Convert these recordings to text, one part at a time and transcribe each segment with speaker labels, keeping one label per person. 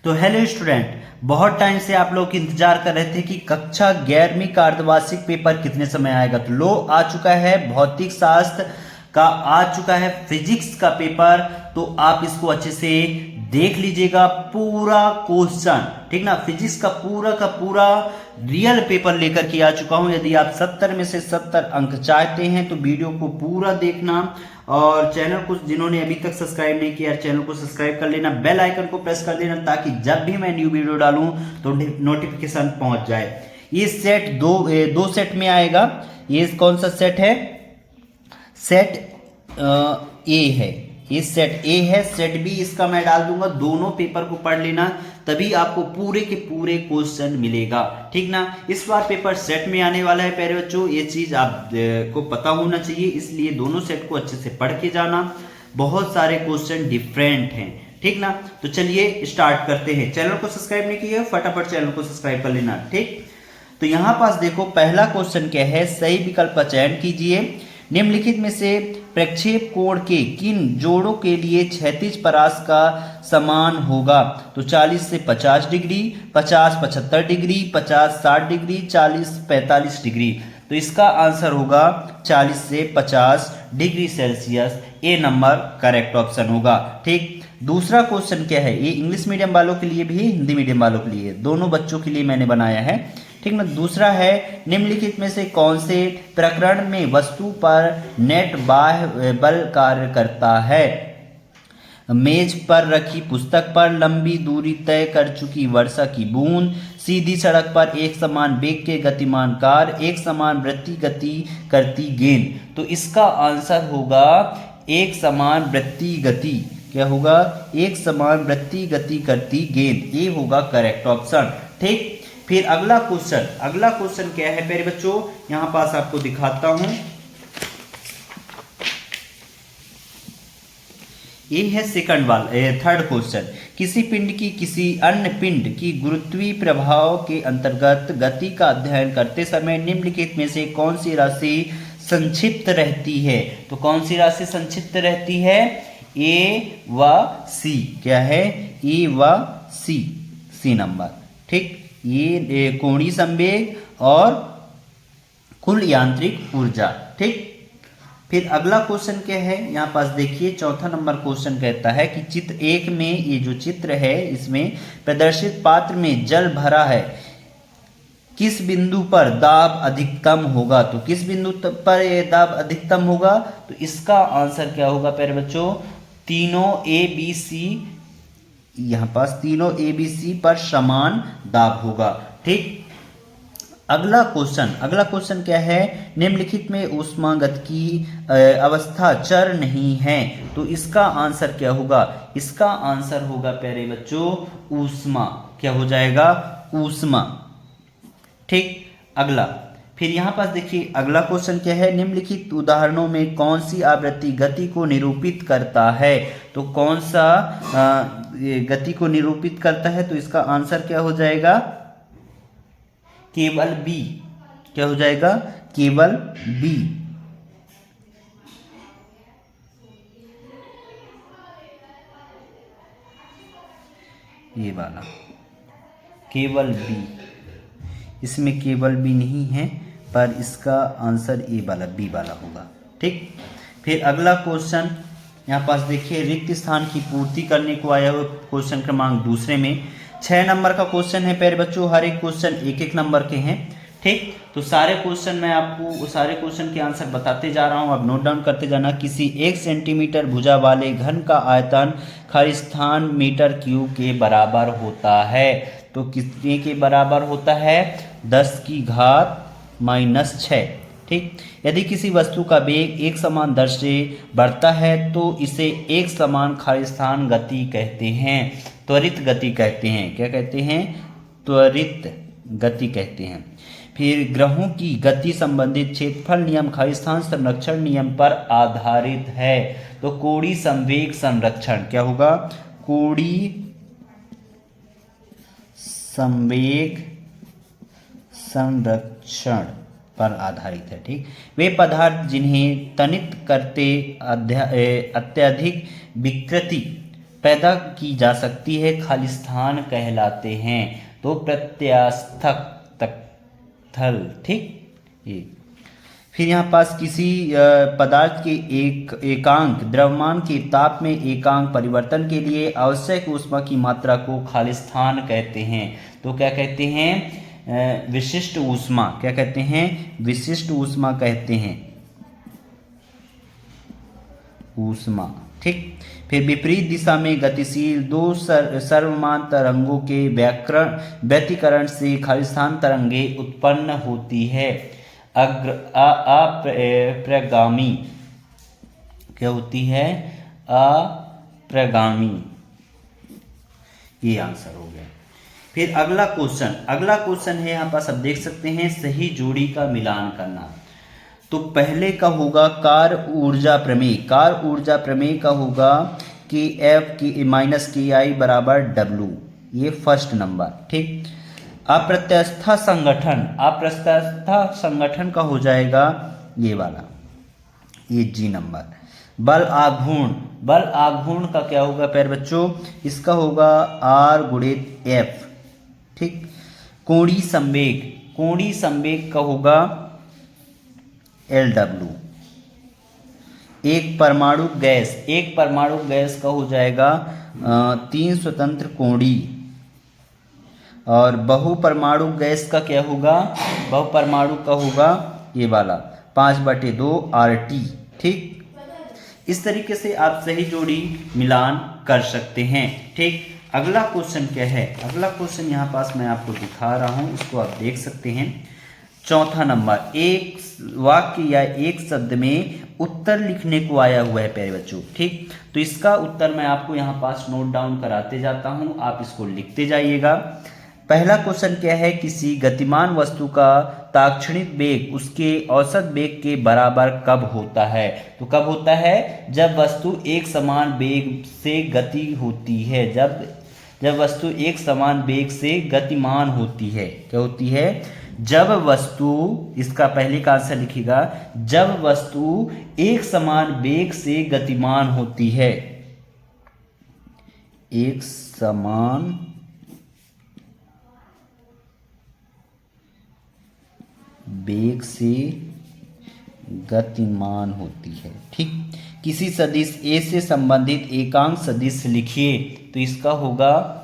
Speaker 1: तो hello student, बहुत time से आप लोग इंतजार कर रहे थे कि कक्षा 11वीं का अर्धवार्षिक पेपर कितने समय आएगा। तो लो आ चुका है, भौतिक शास्त्र का आ चुका है, फिजिक्स का पेपर। तो आप इसको अच्छे से देख लीजिएगा, पूरा क्वेश्चन, ठीक ना। फिजिक्स का पूरा रियल पेपर लेकर के आ चुका हूं। यदि आप 70 में से 70 अंक चाहते हैं तो वीडियो को पूरा देखना, और चैनल को जिन्होंने अभी तक सब्सक्राइब नहीं किया चैनल को सब्सक्राइब कर लेना, बेल आइकन को प्रेस कर देना, ताकि जब भी मैं न्यू वीडियो डालूं तो नोटिफिकेशन पहुंच जाए। ये सेट दो सेट में आएगा। ये कौन सा सेट है? सेट ए है। ये सेट ए है। सेट बी इसका मैं डाल दूंगा। दोनों पेपर को पढ़ लेना, तभी आपको पूरे के पूरे क्वेश्चन मिलेगा, ठीक ना। इस बार पेपर सेट में आने वाला है प्यारे बच्चों, ये चीज आप को पता होना चाहिए, इसलिए दोनों सेट को अच्छे से पढ़ के जाना। बहुत सारे क्वेश्चन डिफरेंट हैं, ठीक ना। तो चलिए स्टार्ट करते हैं। चैनल को सब्सक्राइब नहीं किया, फटाफट चैनल को सब्सक्राइब कर लेना, ठीक। तो यहां पास देखो, पहला क्वेश्चन क्या है, सही विकल्प का चयन कीजिए। निम्नलिखित में से प्रक्षेप कोण के किन जोड़ों के लिए क्षैतिज परास का समान होगा? तो 40 से 50 डिग्री, 50 75 डिग्री, 50 60 डिग्री, 40 45 डिग्री। तो इसका आंसर होगा 40 से 50 डिग्री सेल्सियस। ए नंबर करेक्ट ऑप्शन होगा, ठीक। दूसरा क्वेश्चन क्या है, ये इंग्लिश मीडियम वालों के लिए भी है, हिंदी मीडियम वालों के लिए, दोनों बच्चों के लिए मैंने बनाया है, ठीक ना। दूसरा है, निम्नलिखित में से कौन से प्रकरण में वस्तु पर नेट बाह्य बल कार्य करता है? मेज पर रखी पुस्तक पर, लंबी दूरी तय कर चुकी वर्षा की बूंद, सीधी सड़क पर एक समान वेग के गतिमान कार, एक समान वृत्ति गति करती गेंद। तो इसका आंसर होगा एक समान वृत्ति गति। क्या होगा? एक समान वृत्ति गति करती गेंद। ये होगा करेक्ट ऑप्शन, ठीक। फिर अगला क्वेश्चन क्या है प्यारे बच्चों, यहां पास आपको दिखाता हूं। ये है थर्ड क्वेश्चन। किसी पिंड की किसी अन्य पिंड की गुरुत्वीय प्रभाव के अंतर्गत गति का अध्ययन करते समय निम्नलिखित में से कौन सी राशि संक्षिप्त रहती है? तो कौन सी राशि संक्षिप्त रहती है? ए व सी। क्या है? ए व सी, सी नंबर, ठीक। ये कोणीय संवेग और कुल यांत्रिक ऊर्जा, ठीक। फिर अगला क्वेश्चन क्या है, यहां पास देखिए, चौथा नंबर क्वेश्चन कहता है कि चित्र 1 में, ये जो चित्र है इसमें प्रदर्शित पात्र में जल भरा है, किस बिंदु पर दाब अधिकतम होगा? तो किस बिंदु पर ये दाब अधिकतम होगा? तो इसका आंसर क्या होगा प्यारे बच्चों? तीनों ए बी सी, यहां पास तीनों ए बी सी पर समान दाब होगा, ठीक। अगला क्वेश्चन क्या है, निम्नलिखित में ऊष्मागतिकी अवस्था चर नहीं है, तो इसका आंसर क्या होगा? इसका आंसर होगा प्यारे बच्चों ऊष्मा। क्या हो जाएगा? ऊष्मा, ठीक। अगला, फिर यहां पास देखिए, अगला क्वेश्चन क्या है, निम्नलिखित उदाहरणों में कौन सी आवृत्ति गति को निरूपित करता है? तो कौन सा गति को निरूपित करता है? तो इसका आंसर क्या हो जाएगा? केवल बी। क्या हो जाएगा? केवल बी। ये वाला केवल बी, इसमें केवल बी नहीं है, पर इसका आंसर ए वाला, बी वाला होगा, ठीक। फिर अगला क्वेश्चन यहाँ पास देखिए, रिक्त स्थान की पूर्ति करने को आया हुआ क्वेश्चन क्रमांक दूसरे में 6 नंबर का क्वेश्चन है प्यारे बच्चों। हर एक क्वेश्चन एक एक नंबर के हैं, ठीक। तो सारे क्वेश्चन मैं आपको सारे क्वेश्चन के आंसर बताते जा रहा हूं, आप नोट डाउन करते जाना। किसी 1 सेंटीमीटर भुजा वाले घन का आयतन खालिस्तान मीटर क्यूब के बराबर होता है। तो कितने के बराबर होता है? 10 की घात -6, ठीक। यदि किसी वस्तु का वेग एक समान दर से बढ़ता है तो इसे एक समान खालिस्तान गति कहते हैं, त्वरित गति कहते हैं। क्या कहते हैं? त्वरित गति कहते हैं। फिर ग्रहों की गति संबंधित क्षेत्रफल नियम खालिस्तान संरक्षण नियम पर आधारित है। तो कोणीय संवेग संरक्षण क्या होगा? कोणीय संवेग संरक्षण पर आधारित है, ठीक। वे पदार्थ जिन्हें तनित करते अत्यधिक विकृति पैदा की जा सकती है खालिस्तान कहलाते हैं। तो प्रत्यास्थक थल, ठीक। ये फिर यहाँ पास किसी पदार्थ के एकांक द्रव्यमान के ताप में एकांक परिवर्तन के लिए आवश्यक ऊष्मा की मात्रा को खालिस्तान कहते हैं। तो क्या कहते हैं? विशिष्ट ऊष्मा। क्या कहते हैं? विशिष्ट ऊष्मा कहते हैं, ऊष्मा, ठीक। फिर विपरीत दिशा में गतिशील दो सर्वमान तरंगों के व्यतिकरण से खालिस्तान तरंगे उत्पन्न होती है। अप्रगामी क्या होती है? अप्रगामी। ये आंसर हो गया। फिर अगला क्वेश्चन है यहाँ पास, आप देख सकते हैं, सही जोड़ी का मिलान करना। तो पहले का होगा कार ऊर्जा प्रमेय। कार ऊर्जा प्रमेय का होगा कि एफ की माइनस के आई बराबर डब्लू, ये फर्स्ट नंबर, ठीक। अप्रत्यस्था संगठन का हो जाएगा ये वाला, ये जी नंबर। बल आघूर्ण का क्या होगा प्यारे बच्चों? इसका होगा आर गुणित एफ, ठीक। कोणीय संवेग का होगा एल डब्लू। एक परमाणु गैस का हो जाएगा 3 स्वतंत्र कोणीय। और बहुपरमाणु गैस का क्या होगा? बहुपरमाणु का होगा ये वाला 5/2 RT, ठीक। इस तरीके से आप सही जोड़ी मिलान कर सकते हैं, ठीक। अगला क्वेश्चन क्या है? अगला क्वेश्चन यहाँ पास मैं आपको दिखा रहा हूँ, इसको आप देख सकते हैं। चौथा नंबर, एक वाक्य या एक शब्द में उत्तर लिखने को आया हुआ है प्यारे बच्चों, ठीक। तो इसका उत्तर मैं आपको यहाँ पास नोट डाउन कराते जाता हूँ, आप इसको लिखते जाइएगा। पहला क्वेश्चन क्या है? किसी गतिमान वस्तु का ताक्षणिक वेग उसके औसत वेग के बराबर कब होता है? तो कब होता है? जब वस्तु एक समान वेग से गति होती है, जब वस्तु एक समान वेग से गतिमान होती है। क्या होती है? जब वस्तु, इसका पहले का आंसर लिखिएगा, जब वस्तु एक समान वेग से गतिमान होती है। एक समान वेग से गतिमान होती है, ठीक। किसी सदिश ए से संबंधित एकांक सदिश लिखिए। तो इसका होगा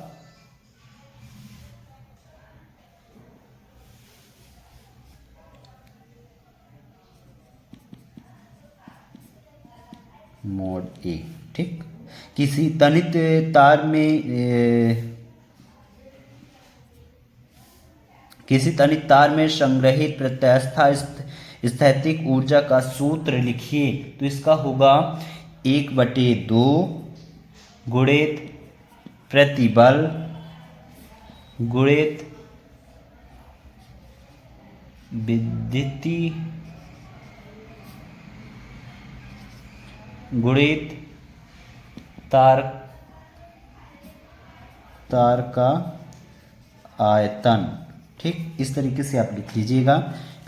Speaker 1: मोड ए, ठीक। किसी तनित तार में संग्रहित प्रत्यास्था स्थैतिक ऊर्जा का सूत्र लिखिए। तो इसका होगा 1/2 गुणित प्रतिबल गुणित विद्युतीय गुणित तार का आयतन, ठीक। इस तरीके से आप लिख लीजिएगा।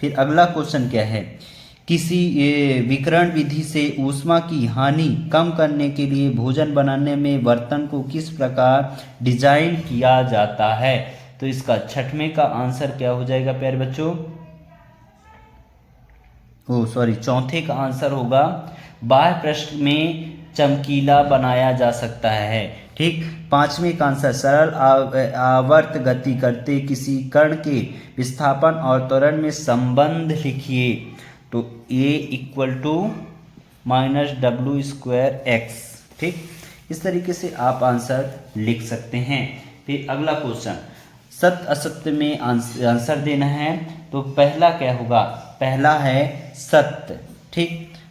Speaker 1: फिर अगला क्वेश्चन क्या है? किसी विकिरण विधि से ऊष्मा की हानि कम करने के लिए भोजन बनाने में बर्तन को किस प्रकार डिजाइन किया जाता है? तो इसका छठवें का आंसर क्या हो जाएगा प्यारे बच्चों? चौथे का आंसर होगा बाह्य पृष्ठ में चमकीला बनाया जा सकता है, ठीक। पांचवें का आंसर सरल आवर्त गति करते किसी कण के विस्थापन और त्वरण में संबंध लिखिए। तो A = -W²x, ठीक। इस तरीके से आप आंसर लिख सकते हैं। फिर अगला क्वेश्चन, सत्य असत्य में आंसर देना है। तो पहला क्या होगा? पहला है सत्य, ठीक।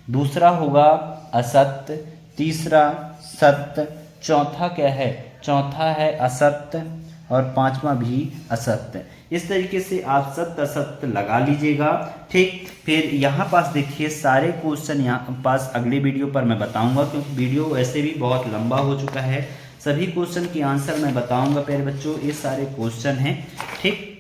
Speaker 1: दूसरा होगा असत्य, तीसरा सत्य, चौथा क्या है? चौथा है असत्य और पांचवा भी असत्य। इस तरीके से आप सत्य असत्य लगा लीजिएगा, ठीक। फिर यहाँ पास देखिए सारे क्वेश्चन यहाँ पास अगले वीडियो पर मैं बताऊंगा, क्योंकि वीडियो वैसे भी बहुत लंबा हो चुका है। सभी क्वेश्चन की आंसर मैं बताऊंगा प्यारे बच्चों। ये सारे क्वेश्चन हैं, ठीक।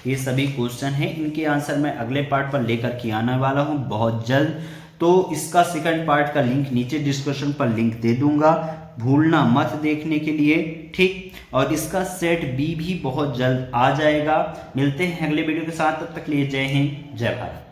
Speaker 1: ये सभी क्वेश्चन हैं, इनके आंसर मैं अगले पार्ट पर लेकर के आने वाला हूँ बहुत जल्द। तो इसका सेकंड पार्ट का लिंक नीचे डिस्क्रिप्शन पर लिंक दे दूंगा। भूलना मत देखने के लिए, ठीक। और इसका सेट बी भी बहुत जल्द आ जाएगा। मिलते हैं अगले वीडियो के साथ, तब तक के लिए जय हिंद जय भारत।